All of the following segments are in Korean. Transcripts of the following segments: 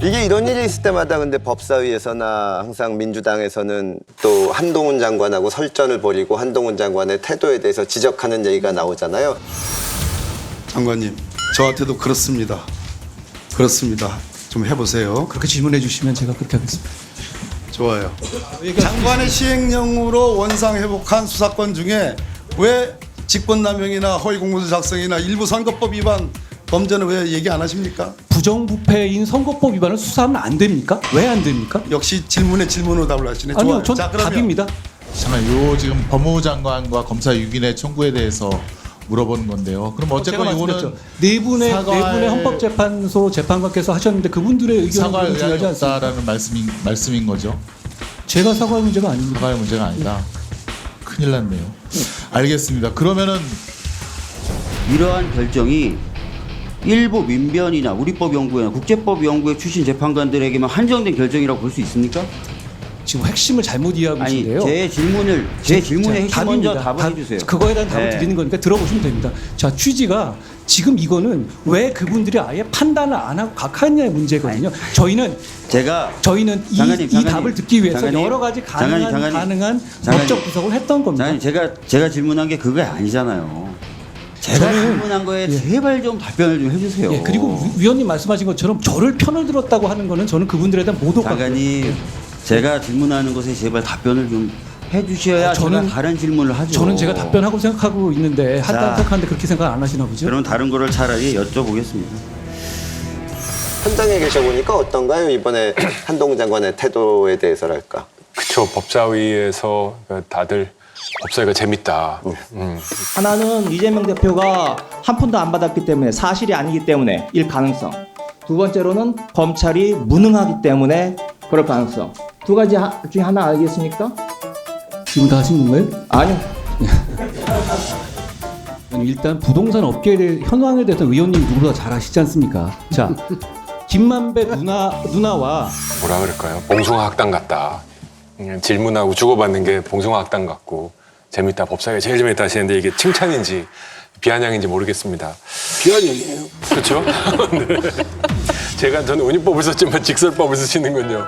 이게 이런 일이 있을 때마다 근데 법사위에서나 항상 민주당에서는 또 한동훈 장관하고 설전을 벌이고 한동훈 장관의 태도에 대해서 지적하는 얘기가 나오잖아요. 장관님, 저한테도 그렇습니다. 그렇습니다. 좀 해보세요. 그렇게 질문해 주시면 제가 그렇게 하겠습니다. 좋아요. 장관의 시행령으로 원상 회복한 수사권 중에 왜 직권남용이나 허위공문서 작성이나 일부 선거법 위반 범죄는 왜 얘기 안 하십니까? 부정부패인 선거법 위반을 수사하면 안 됩니까? 왜 안 됩니까? 역시 질문에 질문으로 답을 하시네. 아니요, 좋아요. 전 자, 그러면 답입니다. 잠깐 요 지금 법무부 장관과 검사 유기내 청구에 대해서 물어보는 건데요. 그럼 제가 어쨌건 이거는 말씀드렸죠. 네 분의 헌법재판소 재판관께서 하셨는데 그분들의 사과할 의견은 중요하지 의향이 않습니다. 없다라는 말씀인 거죠. 제가 사과할 문제가 아닙니다. 사과할 문제가 아니다. 큰일 났네요. 알겠습니다. 그러면은 이러한 결정이 일부 민변이나 우리법연구회나 국제법연구회 출신 재판관들에게만 한정된 결정이라고 볼 수 있습니까? 지금 핵심을 잘못 이해하고 아니 계신데요. 제 질문의 핵심 먼저 답을 해주세요. 그거에 대한 답을 네. 드리는 거니까 들어보시면 됩니다. 자, 취지가 지금 이거는 왜 그분들이 아예 판단을 안 하고 각하느냐의 문제거든요. 저희는 장관님, 이 답을 듣기 위해서 장관님, 여러 가지 가능한 장관님, 법적 구성을 했던 겁니다. 장관님, 제가 질문한 게 그거 아니잖아요. 제가 질문한 거에 제발 좀 답변을 좀 해주세요. 예, 그리고 위원님 말씀하신 것처럼 저를 편을 들었다고 하는 거는 저는 그분들에 대한 모독 장관님, 제가 질문하는 것에 제발 답변을 좀 해주셔야 제가 다른 질문을 하죠. 저는 제가 답변하고 생각하고 있는데 한다고 생각하는데 그렇게 생각 안 하시나 보죠? 그럼 다른 거를 차라리 여쭤보겠습니다. 현장에 계셔보니까 어떤가요? 이번에 한동훈 장관의 태도에 대해서랄까. 그쵸. 법사위에서 다들 법사위가 재밌다. 하나는 이재명 대표가 한 푼도 안 받았기 때문에 사실이 아니기 때문에 일 가능성. 두 번째로는 검찰이 무능하기 때문에 그럴 가능성. 두 가지 중에 하나 알겠습니까? 지금 다 하신 건가요? 아니요. 일단 부동산 업계에 대해 현황에 대해서 의원님 누구보다 잘 아시지 않습니까? 자, 김만배 누나와 뭐라 그럴까요? 봉숭아 학당 같다. 질문하고 주고받는 게 봉숭아 학당 같고 재밌다. 법사위가 제일 재밌다 하시는데 이게 칭찬인지 비아냥인지 모르겠습니다. 비아냥이에요. 그렇죠? 네. 저는 운임법을 썼지만 직설법을 쓰시는군요.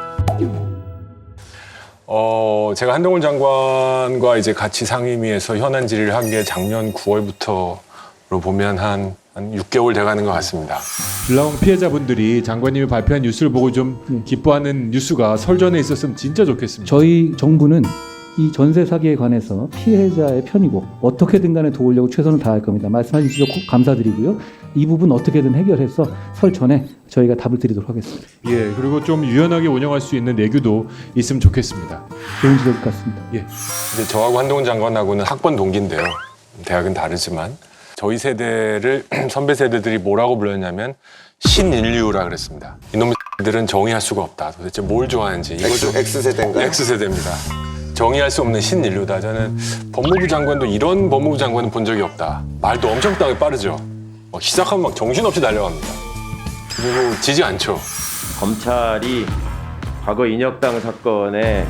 제가 한동훈 장관과 이제 같이 상임위에서 현안 질의를 한 게 작년 9월부터로 보면 한 6개월 돼가는 것 같습니다. 불나온 피해자분들이 장관님이 발표한 뉴스를 보고 좀 기뻐하는 뉴스가 설전에 있었으면 진짜 좋겠습니다. 저희 정부는 이 전세 사기에 관해서 피해자의 편이고 어떻게든 간에 도우려고 최선을 다할 겁니다. 말씀하신 지적 꼭 감사드리고요. 이 부분 어떻게든 해결해서 설 전에 저희가 답을 드리도록 하겠습니다. 예, 그리고 좀 유연하게 운영할 수 있는 내규도 있으면 좋겠습니다. 좋은 지적 같습니다. 예. 이제 저하고 한동훈 장관하고는 학번 동기인데요. 대학은 다르지만 저희 세대를 선배 세대들이 뭐라고 불렀냐면 신인류라 그랬습니다. 이놈들은 정의할 수가 없다. 도대체 뭘 좋아하는지. X세대인가요? X세대입니다. 정의할 수 없는 신인류다. 저는 법무부 장관도 이런 법무부 장관은 본 적이 없다. 말도 엄청 빠르죠. 시작하면 막 정신없이 달려갑니다. 그리고 지지 않죠. 검찰이 과거 인혁당 사건에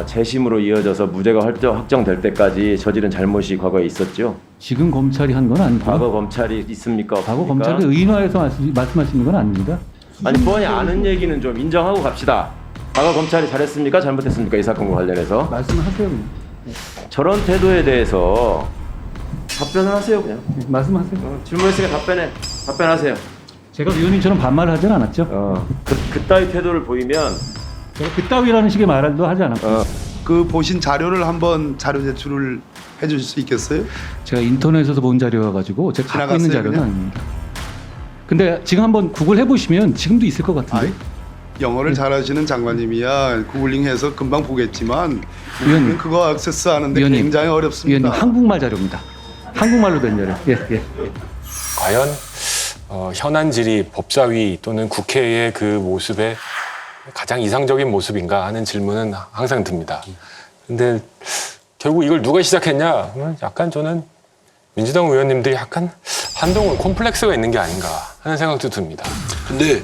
재심으로 이어져서 무죄가 확정될 때까지 저지른 잘못이 과거에 있었죠. 지금 검찰이 한 건 아니고 과거 검찰이 있습니까? 과거 없습니까? 검찰을 의인화해서 말씀하시는 건 아닙니다. 아니 뻔히 아는 얘기는 좀 인정하고 갑시다. 과거 검찰이 잘했습니까? 잘못했습니까? 이 사건과 관련해서 말씀을 하세요. 그냥. 저런 태도에 대해서 답변을 하세요 그냥. 네, 말씀하세요. 질문했으니까 답변하세요. 제가 위원님처럼 반말을 하진 않았죠. 그따위 태도를 보이면 제가 그따위라는 식의 말도 하지 않았고 그 보신 자료를 한번 자료 제출을 해주실 수 있겠어요? 제가 인터넷에서 본 자료여가지고 제가 갖고 있는 지나갔어요, 자료는 그냥? 아닙니다. 근데 지금 한번 구글 해보시면 지금도 있을 것 같은데. 아이, 영어를 잘하시는 장관님이야 구글링해서 금방 보겠지만 위원님. 그거 액세스하는데 위원님. 굉장히 어렵습니다. 위원님 한국말 자료입니다. 한국말로 된 자료. 예. 과연 현안 질의 법사위 또는 국회의 그 모습에 가장 이상적인 모습인가 하는 질문은 항상 듭니다. 근데 결국 이걸 누가 시작했냐? 약간 저는 민주당 의원님들이 약간 한동훈 콤플렉스가 있는 게 아닌가 하는 생각도 듭니다. 근데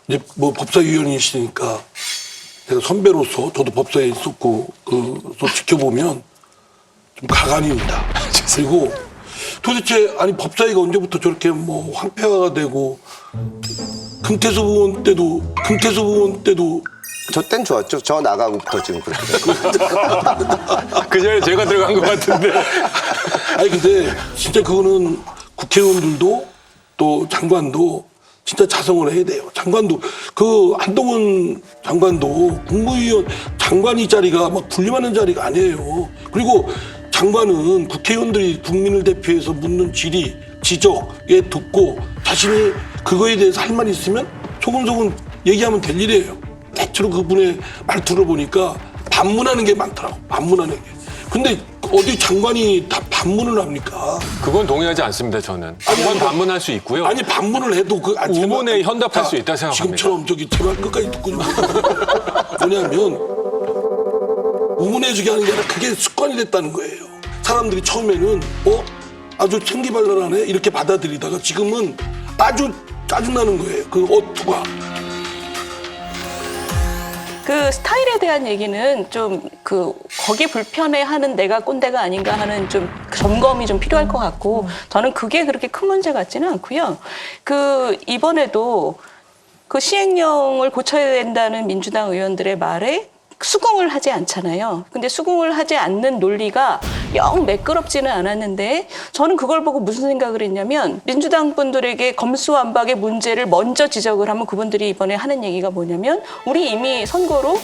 이제 뭐 법사위원이시니까 내가 선배로서 저도 법사위에 있었고 또 지켜보면 좀 가관입니다. 그리고 도대체 아니 법사위가 언제부터 저렇게 뭐 황폐화가 되고 금태섭 의원 때도 저 땐 좋았죠. 저 나가고부터 지금 그렇게 됐어요. 그 전에 제가 들어간 것 같은데. 아니 근데 진짜 그거는 국회의원들도 또 장관도 진짜 자성을 해야 돼요. 장관도 그 한동훈 장관도 국무위원 장관이 자리가 막 군림하는 자리가 아니에요. 그리고 장관은 국회의원들이 국민을 대표해서 묻는 질의, 지적에 듣고 자신이 그거에 대해서 할 말이 있으면 소금소금 얘기하면 될 일이에요. 대체로 그분의 말투를 보니까 반문하는 게 많더라고. 반문하는 게. 근데 어디 장관이 다 반문을 합니까? 그건 동의하지 않습니다. 저는. 한번 반문할 수 있고요. 아니 반문을 해도 그 우문에 현답할 수 있다 생각합니다. 지금처럼 저기 제발 끝까지 듣고 좀 뭐냐면 우문해주게 하는 게 아니라 그게 습관이 됐다는 거예요. 사람들이 처음에는 아주 생기발랄하네 이렇게 받아들이다가 지금은 아주 짜증나는 거예요. 그 어투가. 그 스타일에 대한 얘기는 좀 거기 불편해하는 내가 꼰대가 아닌가 하는 좀 점검이 좀 필요할 것 같고 저는 그게 그렇게 큰 문제 같지는 않고요. 이번에도 그 시행령을 고쳐야 된다는 민주당 의원들의 말에 수긍을 하지 않잖아요. 근데 수긍을 하지 않는 논리가 영 매끄럽지는 않았는데 저는 그걸 보고 무슨 생각을 했냐면 민주당 분들에게 검수완박의 문제를 먼저 지적을 하면 그분들이 이번에 하는 얘기가 뭐냐면 우리 이미 선거로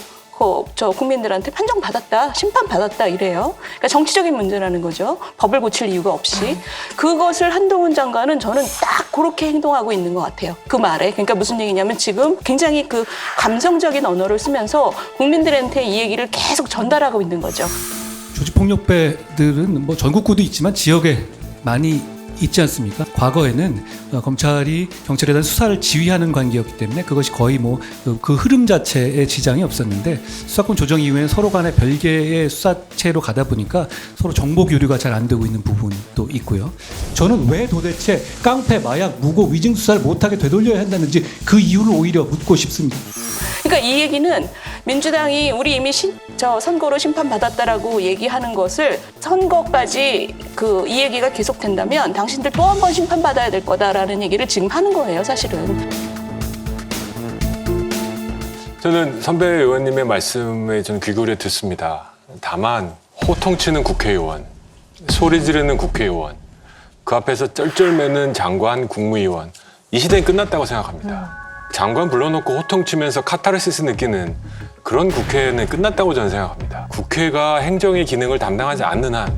저 국민들한테 판정받았다, 심판받았다 이래요. 그러니까 정치적인 문제라는 거죠. 법을 고칠 이유가 없이. 그것을 한동훈 장관은 저는 딱 그렇게 행동하고 있는 것 같아요. 그 말에. 그러니까 무슨 얘기냐면 지금 굉장히 그 감성적인 언어를 쓰면서 국민들한테 이 얘기를 계속 전달하고 있는 거죠. 조직폭력배들은 뭐 전국구도 있지만 지역에 많이 있지 않습니까? 과거에는 검찰이 경찰에 대한 수사를 지휘하는 관계였기 때문에 그것이 거의 뭐 그 흐름 자체에 지장이 없었는데 수사권 조정 이후에 서로 간에 별개의 수사체로 가다 보니까 서로 정보 교류가 잘 안 되고 있는 부분도 있고요. 저는 왜 도대체 깡패, 마약, 무고, 위증 수사를 못하게 되돌려야 한다는지 그 이유를 오히려 묻고 싶습니다. 그러니까 이 얘기는 민주당이 우리 이미 선거로 심판받았다라고 얘기하는 것을 선거까지 이 얘기가 계속된다면 당신들 또 한 번 심판받아야 될 거다라는 얘기를 지금 하는 거예요, 사실은. 저는 선배 의원님의 말씀에 저는 귀 기울여 듣습니다. 다만 호통치는 국회의원, 소리 지르는 국회의원, 그 앞에서 쩔쩔매는 장관, 국무위원, 이 시대는 끝났다고 생각합니다. 장관 불러놓고 호통치면서 카타르시스 느끼는 그런 국회는 끝났다고 저는 생각합니다. 국회가 행정의 기능을 담당하지 않는 한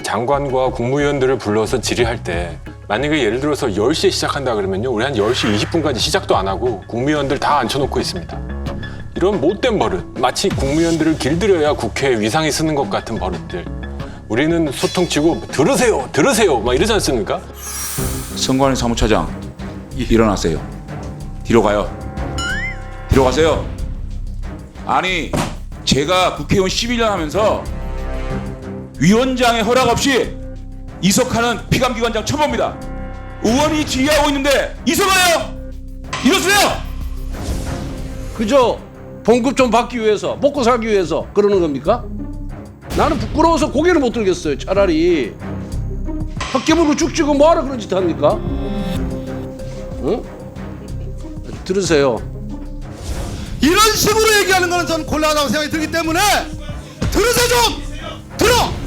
장관과 국무위원들을 불러서 질의할 때 만약에 예를 들어서 10시에 시작한다 그러면요. 우리 한 10시 20분까지 시작도 안 하고 국무위원들 다 앉혀놓고 있습니다. 이런 못된 버릇, 마치 국무위원들을 길들여야 국회에 위상이 쓰는 것 같은 버릇들. 우리는 소통치고 들으세요 막 이러지 않습니까? 선관위 사무처장 일어나세요. 뒤로 가요. 뒤로 가세요. 아니 제가 국회의원 11년 하면서 위원장의 허락 없이 이석하는 피감기관장 처음 봅니다. 의원이 지휘하고 있는데 이석하요? 이러세요? 그저 봉급 좀 받기 위해서 먹고 살기 위해서 그러는 겁니까? 나는 부끄러워서 고개를 못 들겠어요. 차라리 학교물고 쭉 찍어 뭐하러 그런 짓 합니까? 응? 들으세요. 이런 식으로 얘기하는 거는 저는 곤란하다고 생각이 들기 때문에 들으세요 좀! 들어요!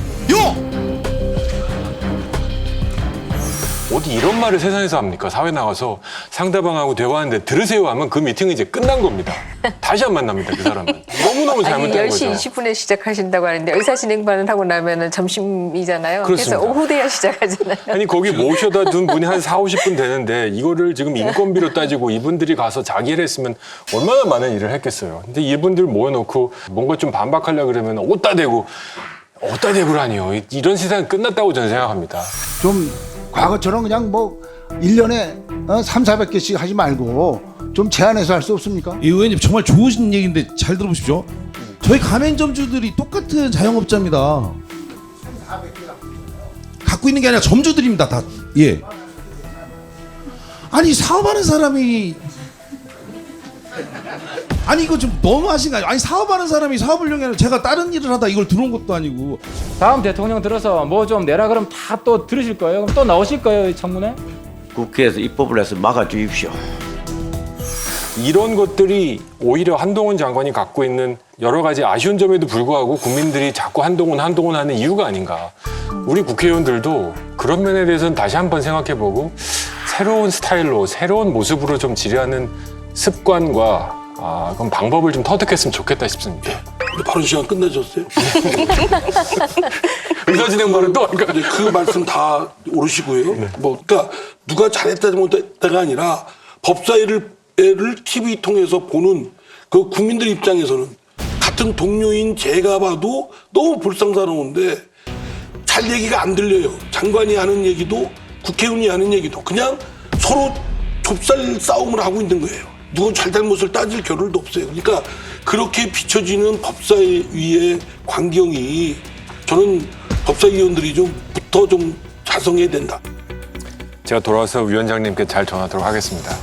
어디 이런 말을 세상에서 합니까? 사회 나가서 상대방하고 대화하는데 들으세요 하면 그 미팅은 이제 끝난 겁니다. 다시 안 만납니다, 그 사람은. 너무너무 잘못된 거죠. 10시 20분에 시작하신다고 하는데 의사진행반을 하고 나면은 점심이잖아요. 그렇습니다. 그래서 오후 돼야 시작하잖아요. 아니 거기 모셔다 둔 분이 한 4, 50분 되는데 이거를 지금 인건비로 따지고 이분들이 가서 자기 일 했으면 얼마나 많은 일을 했겠어요. 근데 이분들 모여놓고 뭔가 좀 반박하려고 그러면 어따 대고라니요. 이런 세상은 끝났다고 저는 생각합니다. 좀 과거처럼 그냥 뭐 1년에 3, 400개씩 하지 말고 좀 제한해서 할 수 없습니까? 이 의원님 정말 좋으신 얘기인데 잘 들어보십시오. 저희 가맹점주들이 똑같은 자영업자입니다. 갖고 있는 게 아니라 점주들입니다. 다. 예. 아니 사업하는 사람이 아니 이거 좀 너무 하신 거 아니에요? 아니 사업하는 사람이 사업을 영위하는 제가 다른 일을 하다 이걸 들어온 것도 아니고. 다음 대통령 들어서 뭐 좀 내라 그러면 다 또 들으실 거예요? 그럼 또 나오실 거예요, 청문회? 국회에서 입법을 해서 막아주십시오. 이런 것들이 오히려 한동훈 장관이 갖고 있는 여러 가지 아쉬운 점에도 불구하고 국민들이 자꾸 한동훈 하는 이유가 아닌가. 우리 국회의원들도 그런 면에 대해서는 다시 한번 생각해보고 새로운 스타일로 새로운 모습으로 좀 질의하는 습관과 그런 방법을 좀 터득했으면 좋겠다 싶습니다. 바로 시간 끝나셨어요? 의사진행반은 또 그 말씀 다 오르시고요. 뭐 그러니까 누가 잘했다 못했다가 아니라 법사위를 TV 통해서 보는 그 국민들 입장에서는 같은 동료인 제가 봐도 너무 불쌍스러운데 잘 얘기가 안 들려요. 장관이 하는 얘기도 국회의원이 하는 얘기도 그냥 서로 좁쌀 싸움을 하고 있는 거예요. 누군 잘잘못을 따질 겨를도 없어요. 그러니까 그렇게 비춰지는 법사위의 광경이 저는 법사위원들이 좀 자성해야 된다. 제가 돌아와서 위원장님께 잘 전하도록 하겠습니다.